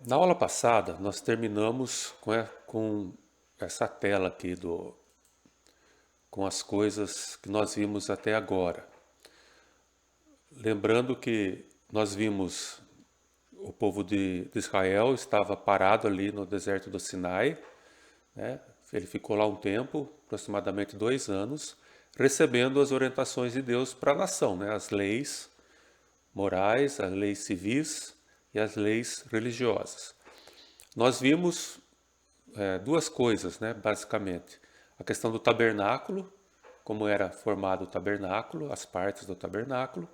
Na aula passada, nós terminamos com essa tela aqui com as coisas que nós vimos até agora. Lembrando que nós vimos o povo de Israel estava parado ali no deserto do Sinai, né? Ele ficou lá um tempo, aproximadamente 2 anos, recebendo as orientações de Deus para a nação, né? As leis morais, as leis civis e as leis religiosas. Nós vimos duas coisas, né, basicamente. A questão do tabernáculo, como era formado o tabernáculo, as partes do tabernáculo,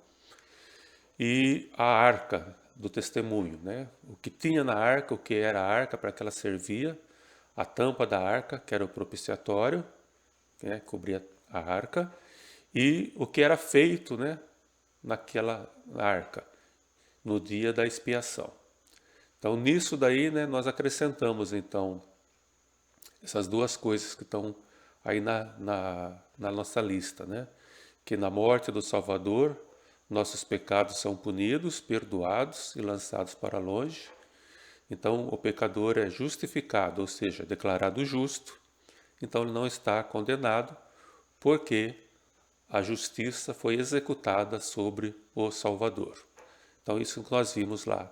e a arca do testemunho, né? O que tinha na arca, o que era a arca, para que ela servia, a tampa da arca, que era o propiciatório, né, cobria a arca, e o que era feito, né, naquela arca, no dia da expiação. Então, nisso daí, né, nós acrescentamos, então, essas duas coisas que estão aí na nossa lista, né? Que na morte do Salvador, nossos pecados são punidos, perdoados e lançados para longe. Então, o pecador é justificado, ou seja, declarado justo. Então, ele não está condenado, porque a justiça foi executada sobre o Salvador. Então, isso que nós vimos lá.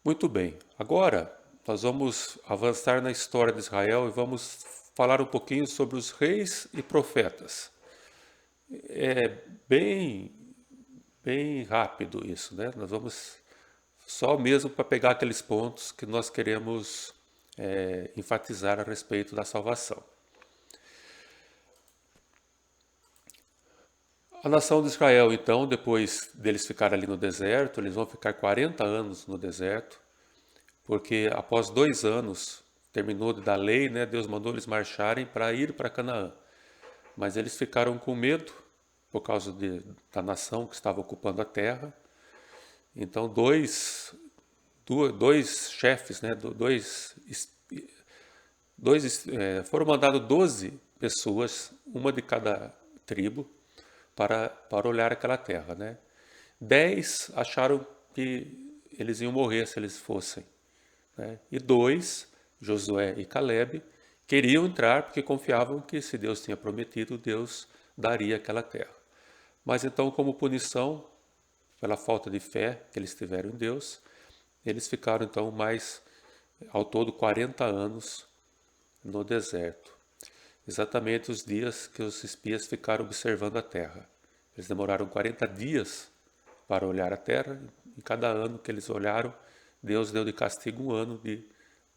Muito bem, agora nós vamos avançar na história de Israel e vamos falar um pouquinho sobre os reis e profetas. É bem rápido isso, né? Nós vamos só mesmo para pegar aqueles pontos que nós queremos enfatizar a respeito da salvação. A nação de Israel, então, depois deles ficarem ali no deserto, eles vão ficar 40 anos no deserto, porque após 2 anos, terminou de dar lei, né, Deus mandou eles marcharem para ir para Canaã. Mas eles ficaram com medo, por causa da nação que estava ocupando a terra. Então, dois chefes, né, foram mandados 12 pessoas, uma de cada tribo, para olhar aquela terra, né? 10 acharam que eles iam morrer se eles fossem, né? E 2, Josué e Caleb, queriam entrar porque confiavam que se Deus tinha prometido, Deus daria aquela terra. Mas então, como punição pela falta de fé que eles tiveram em Deus, eles ficaram então ao todo 40 anos no deserto. Exatamente os dias que os espias ficaram observando a terra. Eles demoraram 40 dias para olhar a terra. Em cada ano que eles olharam, Deus deu de castigo um ano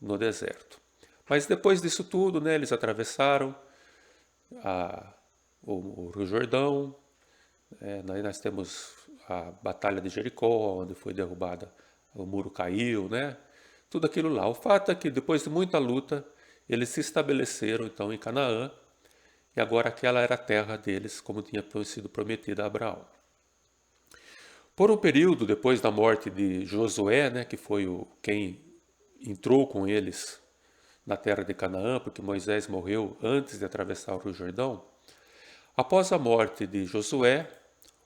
no deserto. Mas depois disso tudo, né, eles atravessaram o Rio Jordão. Daí nós temos a Batalha de Jericó, onde foi derrubada, o muro caiu, né? Tudo aquilo lá. O fato é que depois de muita luta, eles se estabeleceram então em Canaã, e agora aquela era a terra deles, como tinha sido prometida a Abraão. Por um período, depois da morte de Josué, né, que foi quem entrou com eles na terra de Canaã, porque Moisés morreu antes de atravessar o Rio Jordão, após a morte de Josué,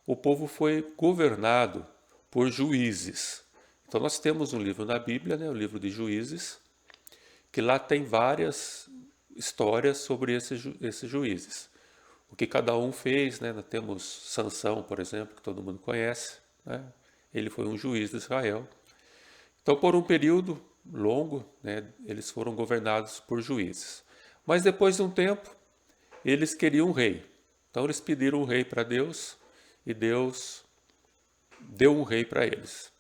o povo foi governado por juízes. Então nós temos um livro na Bíblia, né, o livro de Juízes, que lá tem várias histórias sobre esses juízes. O que cada um fez, né? Nós temos Sansão, por exemplo, que todo mundo conhece, né? Ele foi um juiz de Israel. Então, por um período longo, né, eles foram governados por juízes. Mas depois de um tempo, eles queriam um rei. Então, eles pediram um rei para Deus e Deus deu um rei para eles.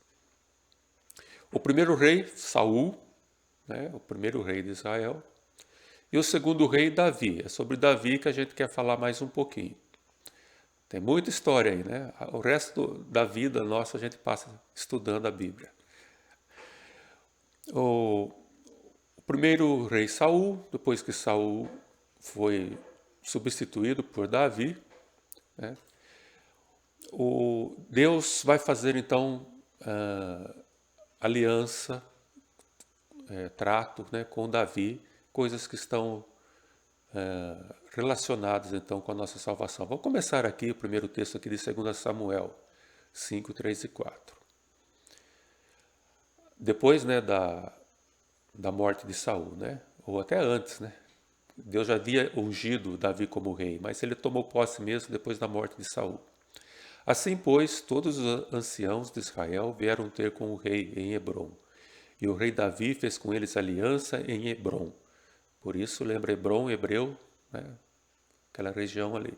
O primeiro rei, Saul, né, o primeiro rei de Israel, e o segundo rei, Davi. É sobre Davi que a gente quer falar mais um pouquinho. Tem muita história aí, né? O resto da vida nossa a gente passa estudando a Bíblia. O primeiro rei Saul, depois que Saul foi substituído por Davi, né? Deus vai fazer então aliança, trato, né, com Davi, coisas que estão relacionadas então com a nossa salvação. Vamos começar aqui o primeiro texto aqui de 2 Samuel 5, 3 e 4. depois, né, da morte de Saul, né? Ou até antes, né? Deus já havia ungido Davi como rei, mas ele tomou posse mesmo depois da morte de Saul. Assim, pois, todos os anciãos de Israel vieram ter com o rei em Hebrom. E o rei Davi fez com eles aliança em Hebrom. Por isso, lembra Hebrom, hebreu, né? Aquela região ali.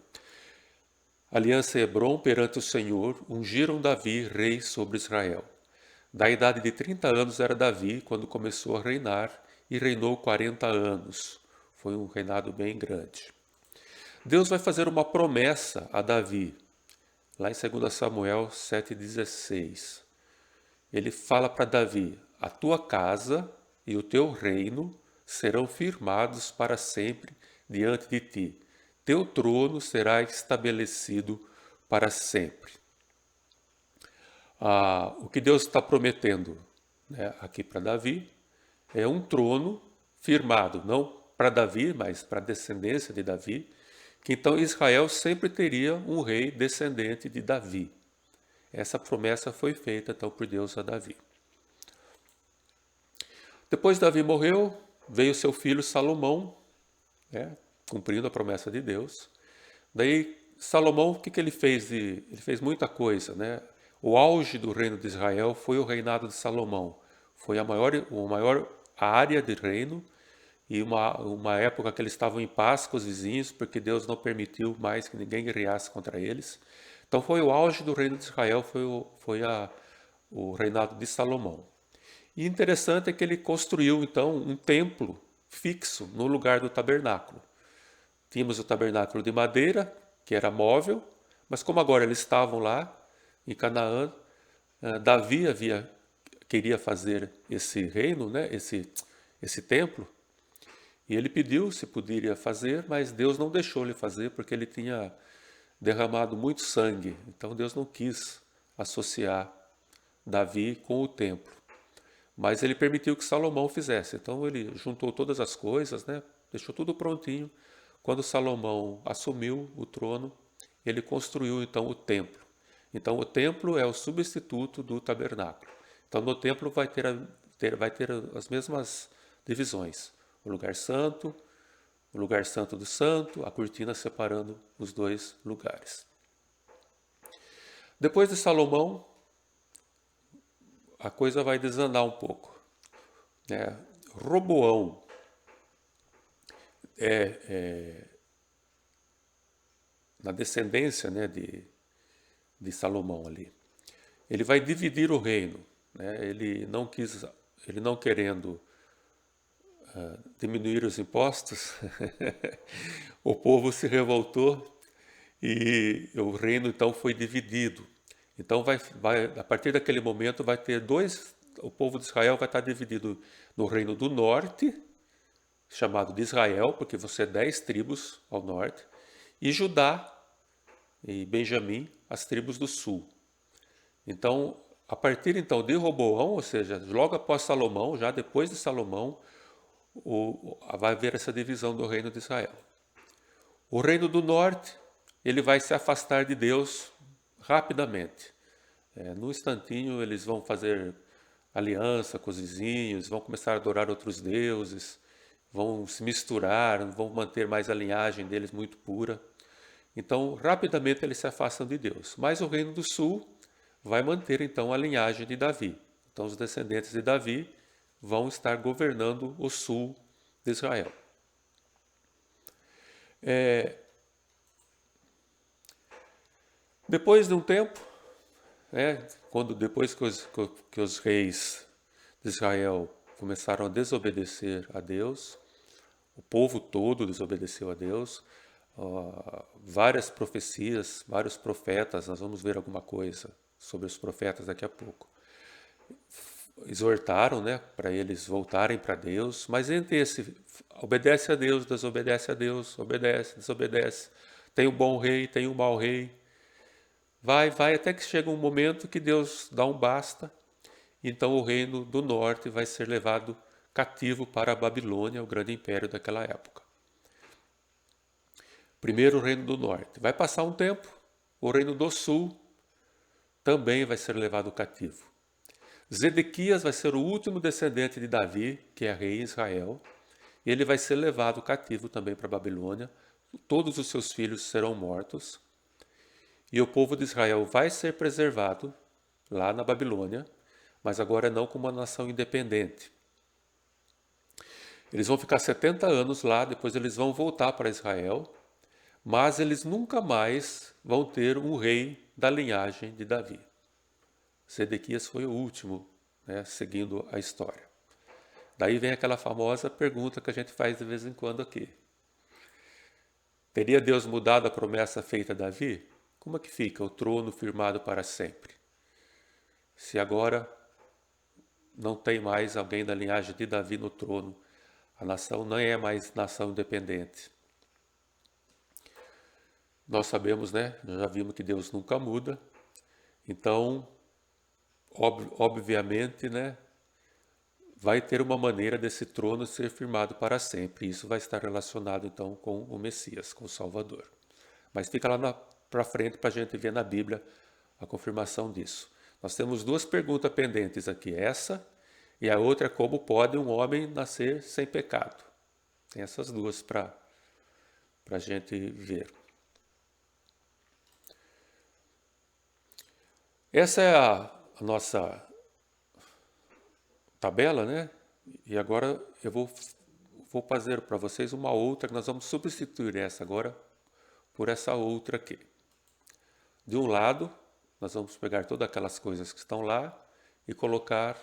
Aliança Hebrom perante o Senhor, ungiram Davi rei sobre Israel. Da idade de 30 anos era Davi quando começou a reinar e reinou 40 anos. Foi um reinado bem grande. Deus vai fazer uma promessa a Davi, lá em 2 Samuel 7,16. Ele fala para Davi: a tua casa e o teu reino serão firmados para sempre diante de ti. Teu trono será estabelecido para sempre. O que Deus está prometendo, né, aqui para Davi é um trono firmado, não para Davi, mas para a descendência de Davi, que então Israel sempre teria um rei descendente de Davi. Essa promessa foi feita então por Deus a Davi. Depois Davi morreu, veio seu filho Salomão, né, cumprindo a promessa de Deus. Daí Salomão, o que ele fez? Ele fez muita coisa, né? O auge do reino de Israel foi o reinado de Salomão. Foi a maior área de reino e uma época que eles estavam em paz com os vizinhos, porque Deus não permitiu mais que ninguém guerreasse contra eles. Então foi o auge do reino de Israel, foi o reinado de Salomão. E interessante é que ele construiu então um templo fixo no lugar do tabernáculo. Tínhamos o tabernáculo de madeira, que era móvel, mas como agora eles estavam lá em Canaã, Davi queria fazer esse reino, né, esse templo, e ele pediu se poderia fazer, mas Deus não deixou ele fazer porque ele tinha derramado muito sangue. Então Deus não quis associar Davi com o templo. Mas ele permitiu que Salomão fizesse. Então ele juntou todas as coisas, né, deixou tudo prontinho. Quando Salomão assumiu o trono, ele construiu então o templo. Então o templo é o substituto do tabernáculo. Então no templo vai ter as mesmas divisões. O lugar santo do santo, a cortina separando os dois lugares. Depois de Salomão, a coisa vai desandar um pouco, né? Roboão na descendência, né, de Salomão ali. Ele vai dividir o reino, né? Ele não querendo diminuir os impostos, o povo se revoltou e o reino então foi dividido. Então a partir daquele momento vai ter o povo de Israel vai estar dividido no reino do norte, chamado de Israel, porque vão ser 10 tribos ao norte, e Judá e Benjamim, as tribos do sul. Então, a partir então de Roboão, ou seja, logo após Salomão, já depois de Salomão, vai haver essa divisão do reino de Israel. O reino do norte, ele vai se afastar de Deus rapidamente. No instantinho eles vão fazer aliança com os vizinhos, vão começar a adorar outros deuses, vão se misturar, não vão manter mais a linhagem deles muito pura. Então, rapidamente eles se afastam de Deus. Mas o reino do sul vai manter então a linhagem de Davi. Então, os descendentes de Davi vão estar governando o sul de Israel. Depois de um tempo, depois que os reis de Israel começaram a desobedecer a Deus, o povo todo desobedeceu a Deus, várias profecias, vários profetas, nós vamos ver alguma coisa sobre os profetas daqui a pouco, exortaram, né, para eles voltarem para Deus, mas entre esse obedece a Deus, desobedece a Deus, obedece, desobedece, tem um bom rei, tem um mau rei, vai, até que chega um momento que Deus dá um basta, então o reino do norte vai ser levado cativo para a Babilônia, o grande império daquela época. Primeiro o reino do norte. Vai passar um tempo, o reino do sul também vai ser levado cativo. Zedequias vai ser o último descendente de Davi, que é rei em Israel, e ele vai ser levado cativo também para a Babilônia. Todos os seus filhos serão mortos, e o povo de Israel vai ser preservado lá na Babilônia, mas agora não como uma nação independente. Eles vão ficar 70 anos lá, depois eles vão voltar para Israel, mas eles nunca mais vão ter um rei da linhagem de Davi. Zedequias foi o último, né, seguindo a história. Daí vem aquela famosa pergunta que a gente faz de vez em quando aqui. Teria Deus mudado a promessa feita a Davi? Como é que fica o trono firmado para sempre? Se agora não tem mais alguém da linhagem de Davi no trono, a nação não é mais nação independente. Nós sabemos, né? Já vimos que Deus nunca muda. Então, obviamente, né? Vai ter uma maneira desse trono ser firmado para sempre. Isso vai estar relacionado, então, com o Messias, com o Salvador. Mas fica lá para frente para a gente ver na Bíblia a confirmação disso. Nós temos duas perguntas pendentes aqui. Essa e a outra é como pode um homem nascer sem pecado. Tem essas duas para a gente ver. Essa é a nossa tabela, né? E agora eu vou fazer para vocês uma outra, que nós vamos substituir essa agora por essa outra aqui. De um lado, nós vamos pegar todas aquelas coisas que estão lá e colocar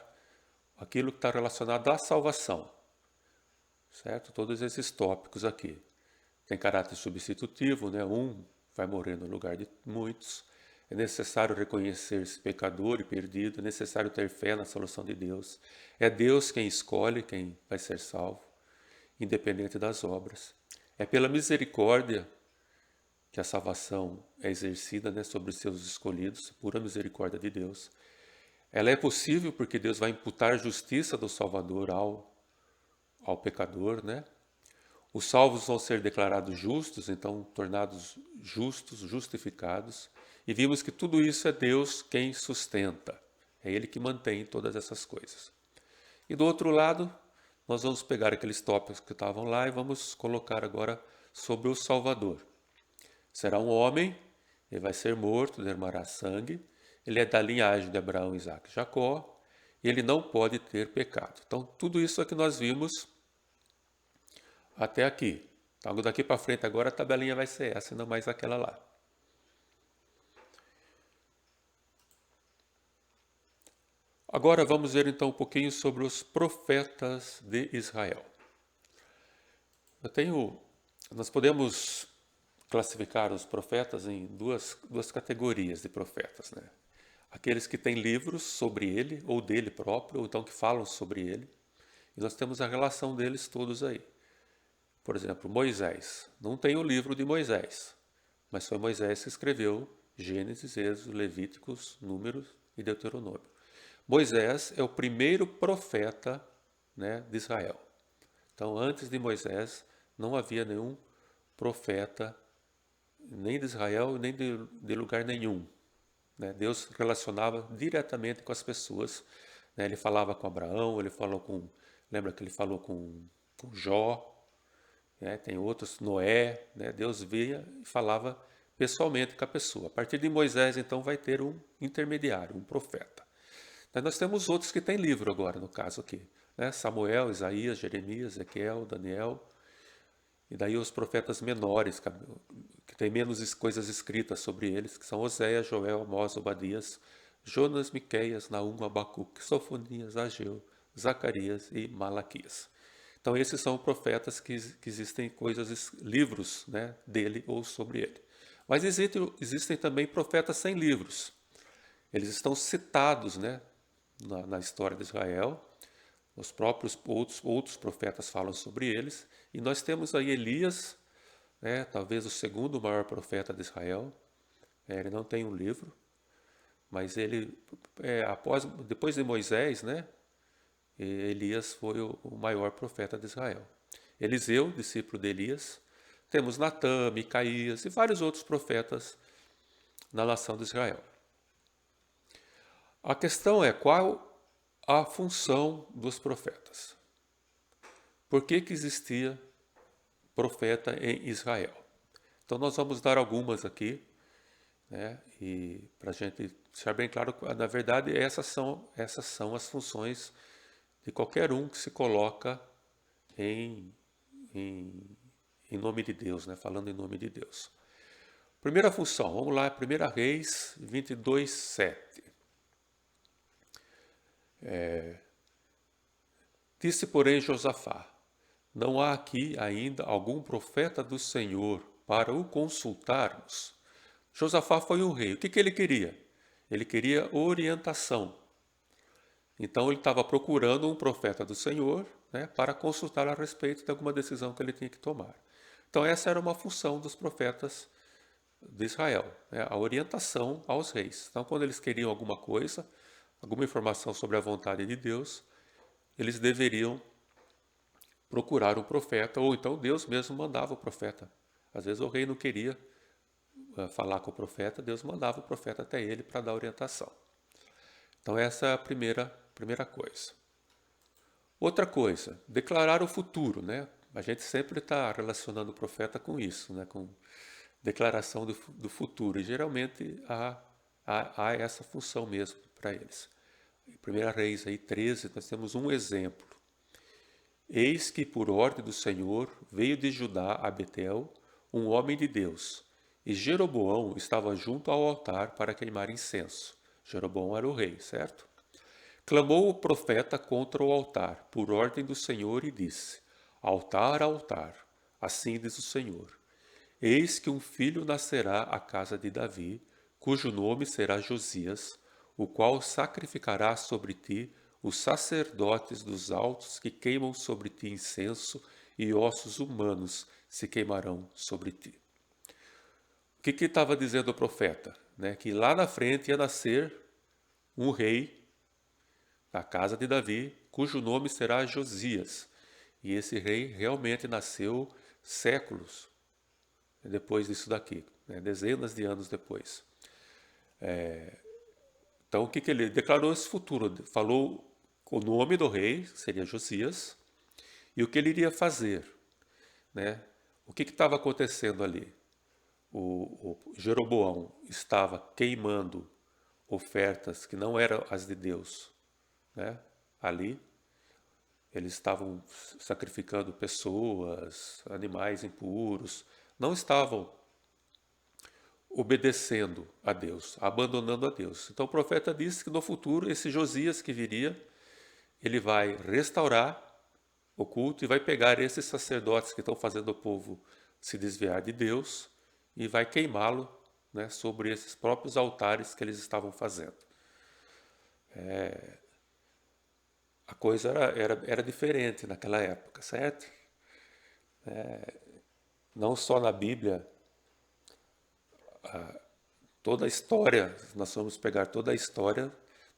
aquilo que está relacionado à salvação, certo? Todos esses tópicos aqui. Tem caráter substitutivo, né? Um vai morrer no lugar de muitos. É necessário reconhecer-se pecador e perdido, é necessário ter fé na solução de Deus. É Deus quem escolhe quem vai ser salvo, independente das obras. É pela misericórdia que a salvação é exercida, né, sobre os seus escolhidos, pura misericórdia de Deus. Ela é possível porque Deus vai imputar a justiça do Salvador ao pecador, né? Os salvos vão ser declarados justos, então tornados justos, justificados. E vimos que tudo isso é Deus quem sustenta. É Ele que mantém todas essas coisas. E do outro lado, nós vamos pegar aqueles tópicos que estavam lá e vamos colocar agora sobre o Salvador. Será um homem, ele vai ser morto, derramará sangue. Ele é da linhagem de Abraão, Isaac e Jacó. E ele não pode ter pecado. Então, tudo isso é que nós vimos até aqui. Então, daqui para frente agora a tabelinha vai ser essa, não mais aquela lá. Agora vamos ver então um pouquinho sobre os profetas de Israel. Nós podemos classificar os profetas em duas categorias de profetas, né? Aqueles que têm livros sobre ele, ou dele próprio, ou então que falam sobre ele. E nós temos a relação deles todos aí. Por exemplo, Moisés. Não tem o livro de Moisés, mas foi Moisés que escreveu Gênesis, Êxodo, Levíticos, Números e Deuteronômio. Moisés é o primeiro profeta, né, de Israel. Então, antes de Moisés, não havia nenhum profeta, nem de Israel, nem de lugar nenhum. Né? Deus relacionava diretamente com as pessoas. Né? Ele falava com Abraão, lembra que ele falou com Jó, né? Tem outros, Noé. Né? Deus via e falava pessoalmente com a pessoa. A partir de Moisés, então, vai ter um intermediário, um profeta. Nós temos outros que têm livro agora, no caso aqui. Né? Samuel, Isaías, Jeremias, Ezequiel, Daniel. E daí os profetas menores, que tem menos coisas escritas sobre eles, que são Oséias, Joel, Amós, Obadias, Jonas, Miqueias, Naum, Abacuque, Sofonias, Ageu, Zacarias e Malaquias. Então esses são profetas que existem livros, né, dele ou sobre ele. Mas existem também profetas sem livros. Eles estão citados, né, na história de Israel. Os próprios outros profetas falam sobre eles. E nós temos aí Elias, né, talvez o segundo maior profeta de Israel. Ele não tem um livro, mas ele, depois de Moisés, né, Elias foi o maior profeta de Israel. Eliseu, discípulo de Elias. Temos Natã, Micaías e vários outros profetas na nação de Israel. A questão é qual a função dos profetas. Por que que existia profeta em Israel? Então nós vamos dar algumas aqui, né? E para a gente deixar bem claro, na verdade essas são as funções de qualquer um que se coloca em, em, em nome de Deus, né? Falando em nome de Deus. Primeira função, vamos lá, 1 Reis 22, 7. Disse, porém, Josafá: não há aqui ainda algum profeta do Senhor para o consultarmos? Josafá foi um rei. O que ele queria? Ele queria orientação. Então ele estava procurando um profeta do Senhor, né, para consultar a respeito de alguma decisão que ele tinha que tomar. Então essa era uma função dos profetas de Israel, né, a orientação aos reis. Então quando eles queriam alguma coisa, alguma informação sobre a vontade de Deus, eles deveriam procurar um profeta, ou então Deus mesmo mandava o profeta. Às vezes o rei não queria falar com o profeta, Deus mandava o profeta até ele para dar orientação. Então essa é a primeira coisa. Outra coisa, declarar o futuro, né? A gente sempre está relacionando o profeta com isso, né? Com declaração do futuro. E geralmente há essa função mesmo para eles. Em 1 Reis aí, 13, nós temos um exemplo. Eis que por ordem do Senhor veio de Judá a Betel um homem de Deus, e Jeroboão estava junto ao altar para queimar incenso. Jeroboão era o rei, certo? Clamou o profeta contra o altar, por ordem do Senhor, e disse: altar, altar, assim diz o Senhor. Eis que um filho nascerá à casa de Davi, cujo nome será Josias, o qual sacrificará sobre ti os sacerdotes dos altos que queimam sobre ti incenso, e ossos humanos se queimarão sobre ti. O que estava dizendo o profeta? Né? Que lá na frente ia nascer um rei da casa de Davi, cujo nome será Josias. E esse rei realmente nasceu séculos depois disso daqui, né? Dezenas de anos depois. Então o que ele declarou esse futuro? Falou o nome do rei, seria Josias, e o que ele iria fazer, né? O que estava acontecendo ali? O Jeroboão estava queimando ofertas que não eram as de Deus, né? Ali eles estavam sacrificando pessoas, animais impuros, não estavam obedecendo a Deus, abandonando a Deus. Então o profeta disse que no futuro esse Josias que viria, ele vai restaurar o culto e vai pegar esses sacerdotes que estão fazendo o povo se desviar de Deus e vai queimá-lo, né, sobre esses próprios altares que eles estavam fazendo. A coisa era diferente naquela época, certo? Não só na Bíblia, toda a história, nós vamos pegar toda a história,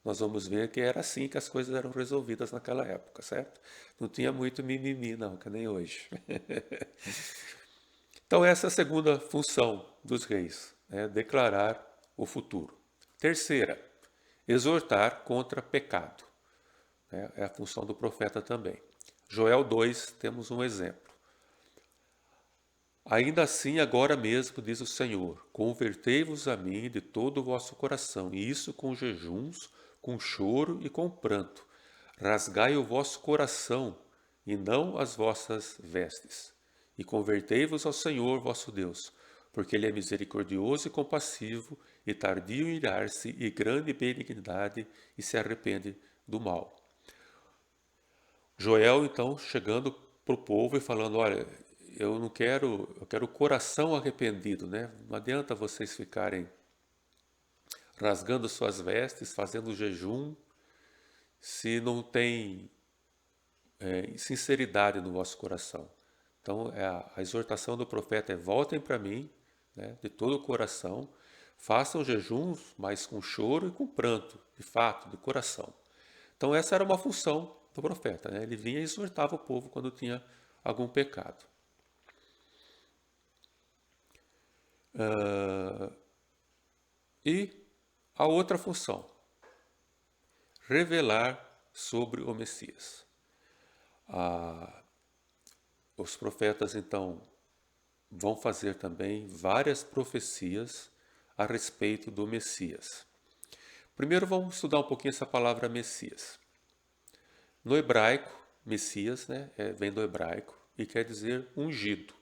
nós vamos ver que era assim que as coisas eram resolvidas naquela época, certo? Não tinha muito mimimi não, que nem hoje. Então essa é a segunda função dos reis, né? Declarar o futuro. Terceira, exortar contra pecado. É a função do profeta também. Joel 2, temos um exemplo. Ainda assim, agora mesmo, diz o Senhor, convertei-vos a mim de todo o vosso coração, e isso com jejuns, com choro e com pranto. Rasgai o vosso coração, e não as vossas vestes. E convertei-vos ao Senhor vosso Deus, porque Ele é misericordioso e compassivo, e tardio em irar-se, e grande benignidade, e se arrepende do mal. Joel, então, chegando para o povo e falando, olha, eu quero o coração arrependido, né? Não adianta vocês ficarem rasgando suas vestes, fazendo jejum, se não tem sinceridade no vosso coração. Então, a exortação do profeta é, voltem para mim, né, de todo o coração, façam jejuns, mas com choro e com pranto, de fato, de coração. Então, essa era uma função do profeta, né? Ele vinha e exortava o povo quando tinha algum pecado. E a outra função, revelar sobre o Messias. Os profetas, então, vão fazer também várias profecias a respeito do Messias. Primeiro vamos estudar um pouquinho essa palavra Messias. No hebraico, Messias, né, vem do hebraico e quer dizer ungido.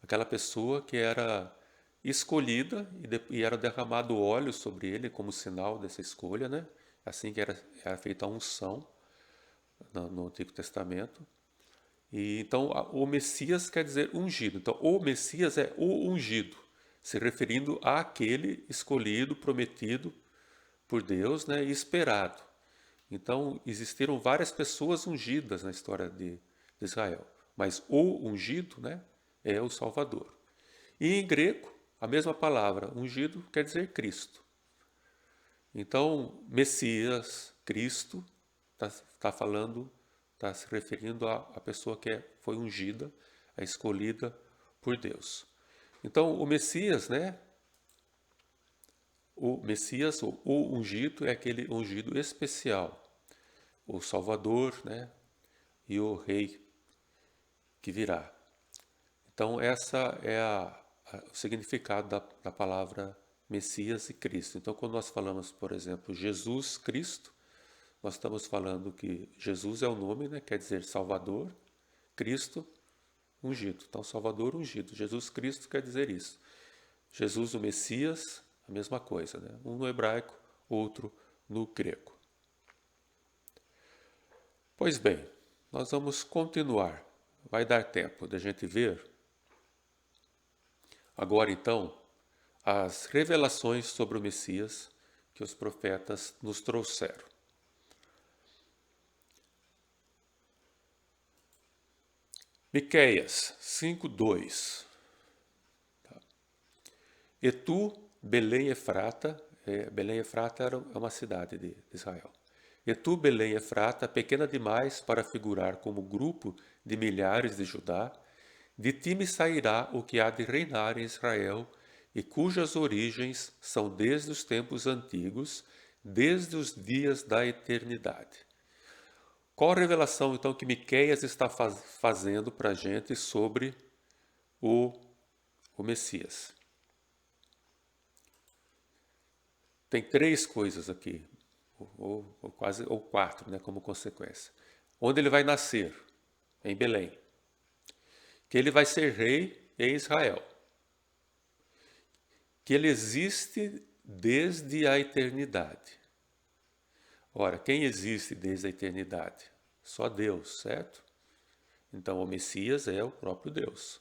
Aquela pessoa que era escolhida e era derramado óleo sobre ele como sinal dessa escolha, né? Assim que era feita a unção no Antigo Testamento. E então o Messias quer dizer ungido. Então o Messias é o ungido, se referindo àquele escolhido, prometido por Deus, né, e esperado. Então existiram várias pessoas ungidas na história de Israel, mas o ungido, né, é o Salvador. E em grego, a mesma palavra, ungido, quer dizer Cristo. Então, Messias, Cristo, está falando, está se referindo à pessoa que foi ungida, a escolhida por Deus. Então, o Messias, né? O Messias, o ungido, é aquele ungido especial, o Salvador, né? E o Rei que virá. Então, essa é o significado da palavra Messias e Cristo. Então, quando nós falamos, por exemplo, Jesus Cristo, nós estamos falando que Jesus é o nome, né? Quer dizer Salvador, Cristo, ungido. Então, Salvador ungido. Jesus Cristo quer dizer isso. Jesus, o Messias, a mesma coisa, né? Um no hebraico, outro no grego. Pois bem, nós vamos continuar. Vai dar tempo de a gente ver. Agora, então, as revelações sobre o Messias que os profetas nos trouxeram. Miqueias 5:2. E tu, Belém Efrata, Belém Efrata é uma cidade de Israel. E tu, Belém Efrata, pequena demais para figurar como grupo de milhares de Judá, de ti me sairá o que há de reinar em Israel, e cujas origens são desde os tempos antigos, desde os dias da eternidade. Qual a revelação, então, que Miqueias está fazendo para a gente sobre o Messias? Tem três coisas aqui, ou quatro, né, como consequência. Onde ele vai nascer? Em Belém. Que ele vai ser rei em Israel. Que ele existe desde a eternidade. Ora, quem existe desde a eternidade? Só Deus, certo? Então o Messias é o próprio Deus.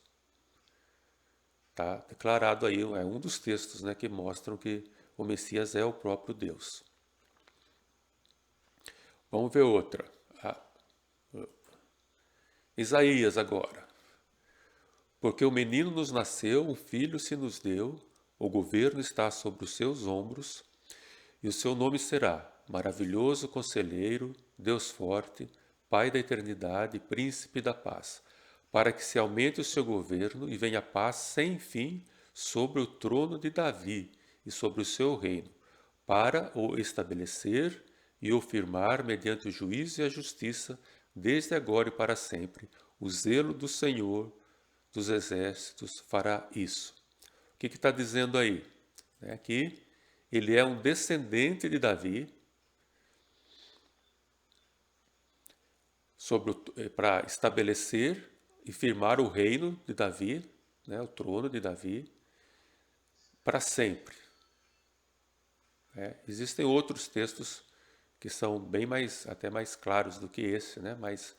Está declarado aí, é um dos textos, né, que mostram que o Messias é o próprio Deus. Vamos ver outra. Isaías agora. Porque o menino nos nasceu, um filho se nos deu, o governo está sobre os seus ombros, e o seu nome será Maravilhoso Conselheiro, Deus Forte, Pai da Eternidade, Príncipe da Paz, para que se aumente o seu governo e venha paz sem fim sobre o trono de Davi e sobre o seu reino, para o estabelecer e o firmar mediante o juízo e a justiça, desde agora e para sempre. O zelo do Senhor dos exércitos fará isso. O que está dizendo aí? É que ele é um descendente de Davi, para estabelecer e firmar o reino de Davi, né, o trono de Davi, para sempre. Existem outros textos que são bem mais, até mais claros do que esse, né? Mas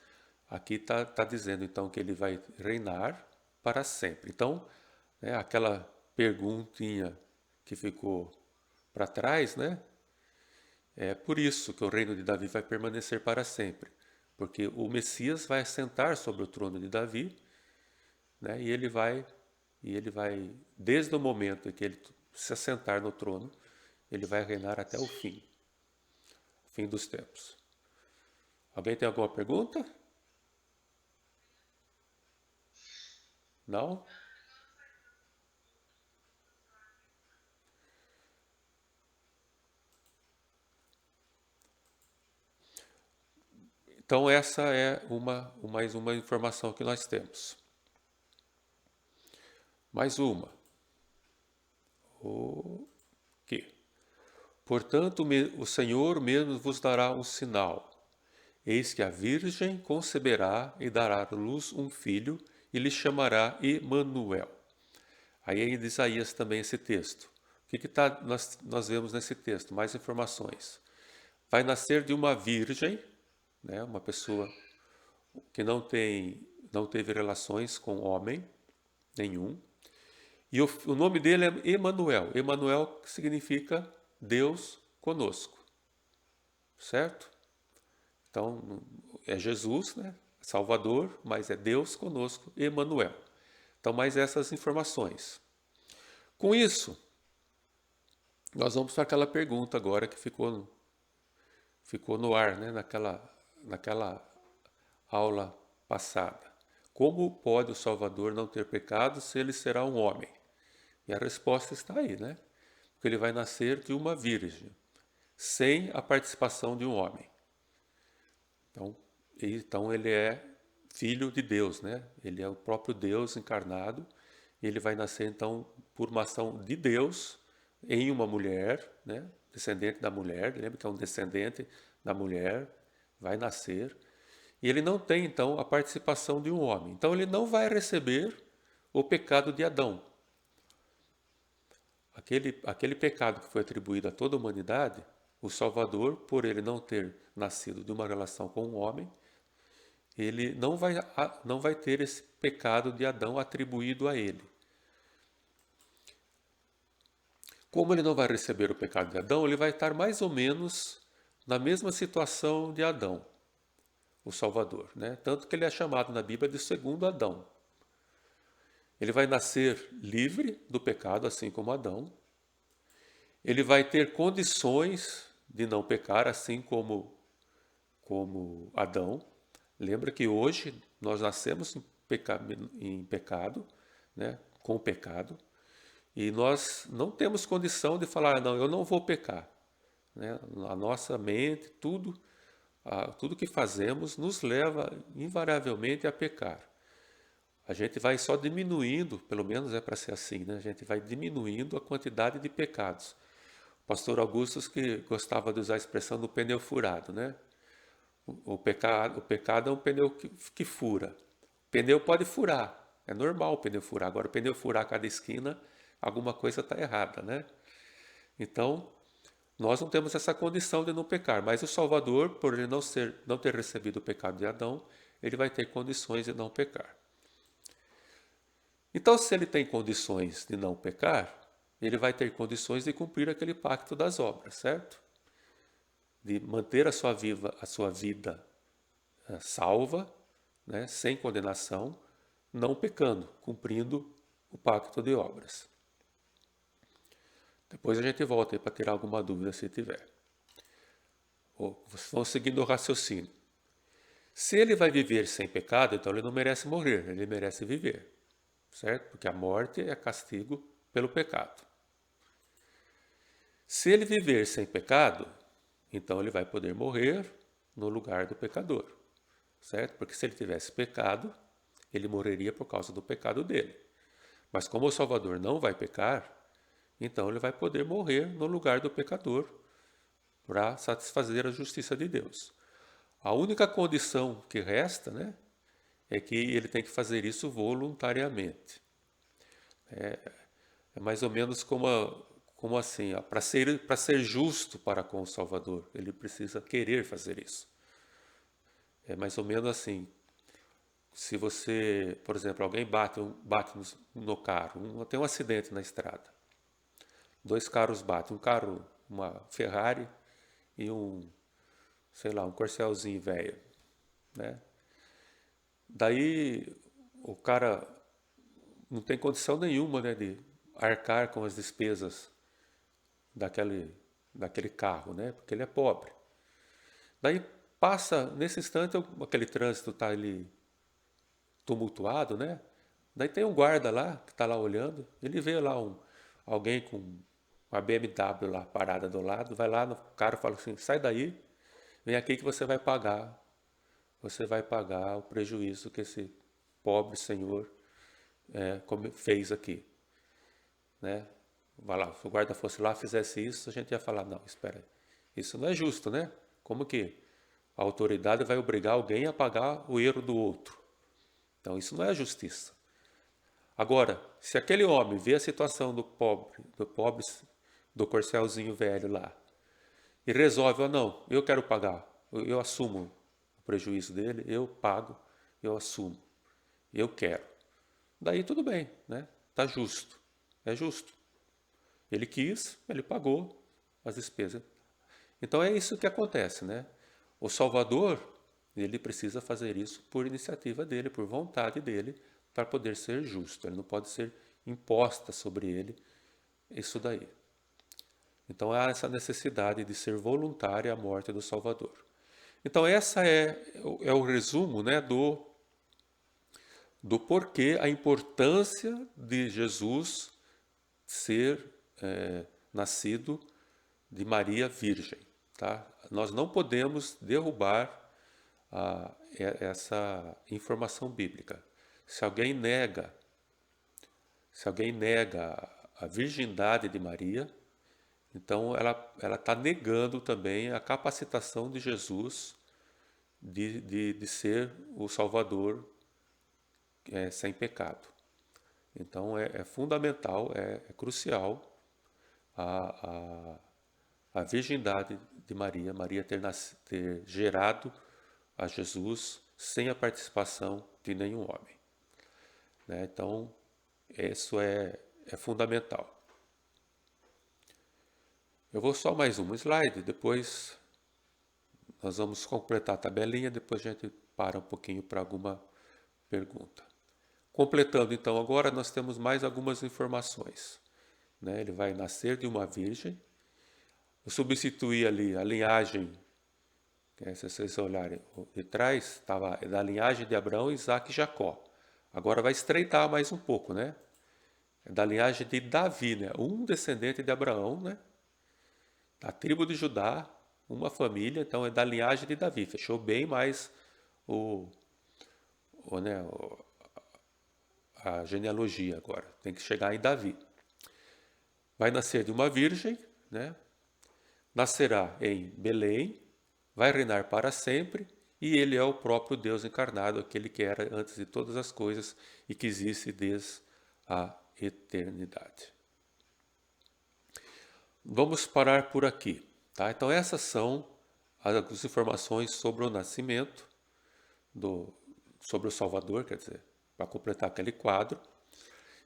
aqui está dizendo então que ele vai reinar para sempre. Então, né, aquela perguntinha que ficou para trás, né? É por isso que o reino de Davi vai permanecer para sempre, porque o Messias vai assentar sobre o trono de Davi, né? E ele vai, desde o momento em que ele se assentar no trono, ele vai reinar até o fim dos tempos. Alguém tem alguma pergunta? Não? Então essa é mais uma informação que nós temos. Mais uma. O que? Portanto, o Senhor mesmo vos dará um sinal. Eis que a Virgem conceberá e dará à luz um filho e lhe chamará Emanuel. Aí é em Isaías também esse texto. O que nós vemos nesse texto? Mais informações. Vai nascer de uma virgem, né, uma pessoa que não teve relações com homem nenhum. E o nome dele é Emanuel. Emanuel significa Deus conosco. Certo? Então, é Jesus, né? Salvador, mas é Deus conosco, Emanuel. Então, mais essas informações. Com isso, nós vamos para aquela pergunta agora que ficou no ar, né? naquela aula passada. Como pode o Salvador não ter pecado se ele será um homem? E a resposta está aí, né? Porque ele vai nascer de uma virgem, sem a participação de um homem. Então ele é filho de Deus, né? Ele é o próprio Deus encarnado. E ele vai nascer então por uma ação de Deus em uma mulher, né? Descendente da mulher. Lembra que é um descendente da mulher, vai nascer. E ele não tem então a participação de um homem. Então ele não vai receber o pecado de Adão. Aquele pecado que foi atribuído a toda a humanidade, o Salvador, por ele não ter nascido de uma relação com um homem, ele não vai ter esse pecado de Adão atribuído a ele. Como ele não vai receber o pecado de Adão, ele vai estar mais ou menos na mesma situação de Adão, o Salvador, né? Tanto que ele é chamado na Bíblia de segundo Adão. Ele vai nascer livre do pecado, assim como Adão. Ele vai ter condições de não pecar, assim como Adão. Lembra que hoje nós nascemos em pecado, né? Com o pecado. E nós não temos condição de falar, não, eu não vou pecar. Né? A nossa mente, tudo que fazemos nos leva invariavelmente a pecar. A gente vai só diminuindo, pelo menos é para ser assim, né? A gente vai diminuindo a quantidade de pecados. O pastor Augustus que gostava de usar a expressão do pneu furado, né? O pecado é um pneu que fura. O pneu pode furar, é normal o pneu furar. Agora, o pneu furar a cada esquina, alguma coisa está errada, né? Então, nós não temos essa condição de não pecar, mas o Salvador, por ele não ter recebido o pecado de Adão, ele vai ter condições de não pecar. Então, se ele tem condições de não pecar, ele vai ter condições de cumprir aquele pacto das obras, certo? De manter a sua vida salva, né, sem condenação, não pecando, cumprindo o pacto de obras. Depois a gente volta aí para tirar alguma dúvida se tiver. Vão seguindo o raciocínio. Se ele vai viver sem pecado, então ele não merece morrer, ele merece viver. Certo? Porque a morte é castigo pelo pecado. Se ele viver sem pecado, então ele vai poder morrer no lugar do pecador. Certo? Porque se ele tivesse pecado, ele morreria por causa do pecado dele. Mas como o Salvador não vai pecar, então ele vai poder morrer no lugar do pecador para satisfazer a justiça de Deus. A única condição que resta, né, é que ele tem que fazer isso voluntariamente. É mais ou menos como assim, para ser justo para com o Salvador, ele precisa querer fazer isso. É mais ou menos assim, se você, por exemplo, alguém bate no carro, tem um acidente na estrada, 2 carros batem, uma Ferrari e um Corcelzinho velho, né? Daí o cara não tem condição nenhuma, né, de arcar com as despesas daquele carro, né, porque ele é pobre. Daí passa, nesse instante, aquele trânsito está ali tumultuado, né? Daí tem um guarda lá, que está lá olhando, ele vê lá alguém com uma BMW lá parada do lado, vai lá no cara e fala assim, sai daí, vem aqui que você vai pagar você vai pagar o prejuízo que esse pobre senhor fez aqui, né? Vai lá, se o guarda fosse lá, fizesse isso, a gente ia falar, não, espera aí, isso não é justo, né? Como que a autoridade vai obrigar alguém a pagar o erro do outro? Então isso não é justiça. Agora, se aquele homem vê a situação do pobre, do corcelzinho velho lá, e resolve, não, eu quero pagar, eu assumo o prejuízo dele, eu pago, eu assumo, eu quero. Daí tudo bem, né? Tá justo, é justo. Ele quis, ele pagou as despesas. Então é isso que acontece, né? O Salvador, ele precisa fazer isso por iniciativa dele, por vontade dele, para poder ser justo. Ele não pode ser imposta sobre ele isso daí. Então há essa necessidade de ser voluntária a morte do Salvador. Então essa é o resumo, né, do porquê a importância de Jesus ser nascido de Maria Virgem. Tá? Nós não podemos derrubar essa informação bíblica. Se alguém nega a virgindade de Maria, então ela está negando também a capacitação de Jesus de ser o Salvador sem pecado. Então é fundamental, é crucial a virgindade de Maria, Maria ter gerado a Jesus sem a participação de nenhum homem. Né? Então, isso é fundamental. Eu vou só mais um slide, depois nós vamos completar a tabelinha, depois a gente para um pouquinho para alguma pergunta. Completando então agora, nós temos mais algumas informações. Né? Ele vai nascer de uma virgem. Eu substituí ali a linhagem, se vocês olharem de trás, estava da linhagem de Abraão, Isaac e Jacó. Agora vai estreitar mais um pouco, né? É da linhagem de Davi, né? Um descendente de Abraão, né? Da tribo de Judá, uma família, então é da linhagem de Davi. Fechou bem mais a genealogia agora. Tem que chegar em Davi. Vai nascer de uma virgem, né? Nascerá em Belém, vai reinar para sempre, e ele é o próprio Deus encarnado, aquele que era antes de todas as coisas e que existe desde a eternidade. Vamos parar por aqui. Tá? Então essas são as informações sobre o nascimento, sobre o Salvador, quer dizer, para completar aquele quadro.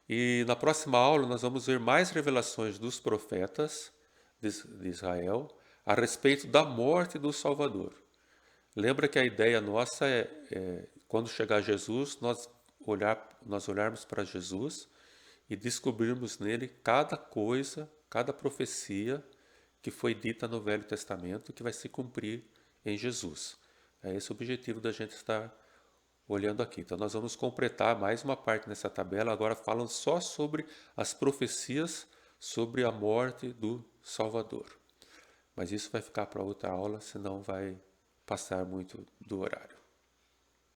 E na próxima aula nós vamos ver mais revelações dos profetas de Israel a respeito da morte do Salvador. Lembra que a ideia nossa quando chegar Jesus, nós olharmos para Jesus e descobrirmos nele cada coisa, cada profecia que foi dita no Velho Testamento que vai se cumprir em Jesus. É esse o objetivo da gente estar olhando aqui. Então nós vamos completar mais uma parte nessa tabela, agora falando só sobre as profecias sobre a morte do Salvador. Mas isso vai ficar para outra aula, senão vai passar muito do horário.